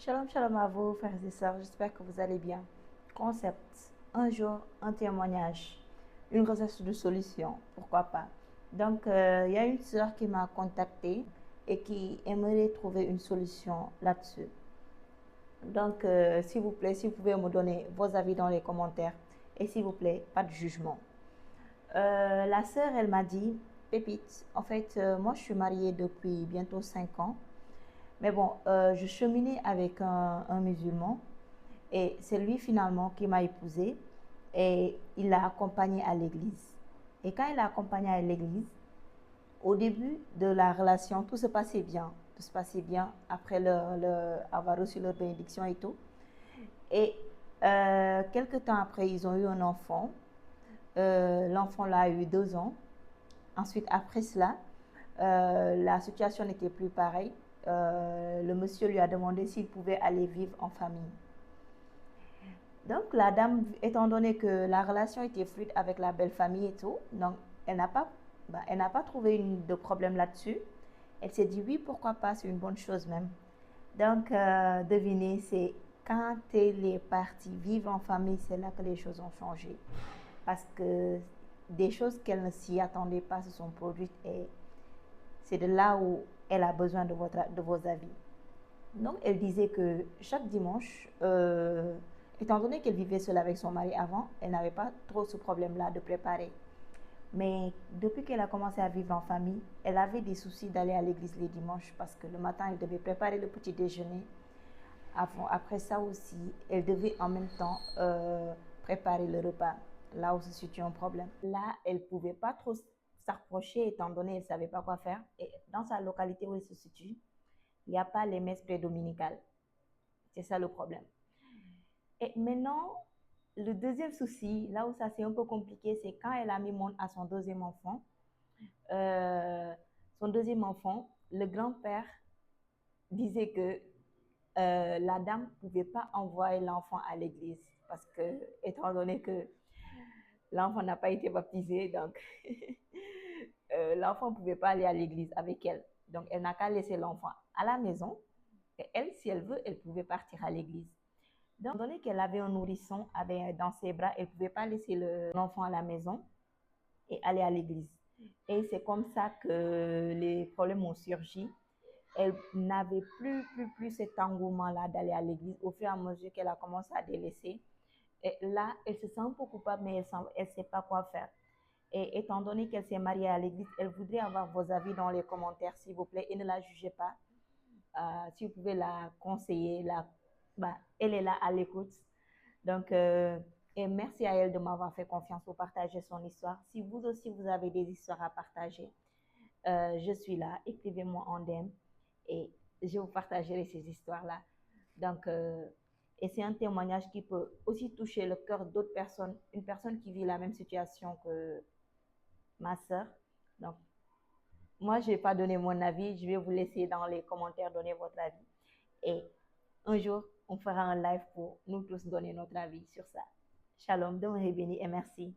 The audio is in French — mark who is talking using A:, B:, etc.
A: Shalom, shalom à vous, frères et sœurs. J'espère que vous allez bien. Concept, un jour, un témoignage, une recherche de solution, pourquoi pas. Donc, il y a une sœur qui m'a contactée et qui aimerait trouver une solution là-dessus. Donc, s'il vous plaît, si vous pouvez me donner vos avis dans les commentaires et s'il vous plaît, pas de jugement. La sœur, elle m'a dit, Pépite, en fait, moi je suis mariée depuis bientôt 5 ans. Mais bon, je cheminais avec un musulman et c'est lui finalement qui m'a épousée et il l'a accompagnée à l'église. Et quand il l'a accompagnée à l'église, au début de la relation, tout se passait bien. Tout se passait bien après avoir reçu leur bénédiction et tout. Et quelques temps après, ils ont eu un enfant. L'enfant là a eu 2 ans. Ensuite, après cela, la situation n'était plus pareille. Le monsieur lui a demandé s'il pouvait aller vivre en famille. Donc la dame, étant donné que la relation était fluide avec la belle famille et tout, donc elle n'a pas trouvé de problème là-dessus. Elle s'est dit oui, pourquoi pas, c'est une bonne chose même. Donc devinez, c'est quand elle est partie vivre en famille, c'est là que les choses ont changé. Parce que des choses qu'elle ne s'y attendait pas se sont produites et c'est de là où elle a besoin de vos avis. Donc, elle disait que chaque dimanche, étant donné qu'elle vivait seule avec son mari avant, elle n'avait pas trop ce problème-là de préparer. Mais depuis qu'elle a commencé à vivre en famille, elle avait des soucis d'aller à l'église les dimanches parce que le matin, elle devait préparer le petit déjeuner. Après ça aussi, elle devait en même temps préparer le repas, là où se situe un problème. Là, elle ne pouvait pas trop s'approcher étant donné qu'elle ne savait pas quoi faire. Et dans sa localité où elle se situe, il n'y a pas les messes prédominicales. C'est ça le problème. Et maintenant, le deuxième souci, là où ça c'est un peu compliqué, c'est quand elle a mis monde à son deuxième enfant. Euh, Son deuxième enfant, le grand-père disait que la dame ne pouvait pas envoyer l'enfant à l'église parce que, étant donné que l'enfant n'a pas été baptisé, donc l'enfant ne pouvait pas aller à l'église avec elle. Donc, elle n'a qu'à laisser l'enfant à la maison. Et elle, si elle veut, elle pouvait partir à l'église. Donc, étant donné qu'elle avait un nourrisson dans ses bras, elle ne pouvait pas laisser l'enfant à la maison et aller à l'église. Et c'est comme ça que les problèmes ont surgi. Elle n'avait plus cet engouement-là d'aller à l'église au fur et à mesure qu'elle a commencé à délaisser. Et là, elle se sent un peu coupable, mais elle ne sait pas quoi faire. Et étant donné qu'elle s'est mariée à l'église, elle voudrait avoir vos avis dans les commentaires, s'il vous plaît, et ne la jugez pas. Si vous pouvez la conseiller, elle est là à l'écoute. Donc, et merci à elle de m'avoir fait confiance pour partager son histoire. Si vous aussi, vous avez des histoires à partager, je suis là. Écrivez-moi en DM et je vous partagerai ces histoires-là. Donc, et c'est un témoignage qui peut aussi toucher le cœur d'autres personnes, une personne qui vit la même situation que ma sœur. Donc, moi, je ne vais pas donner mon avis, je vais vous laisser dans les commentaires donner votre avis. Et un jour, on fera un live pour nous tous donner notre avis sur ça. Shalom, demeurez bénis et merci.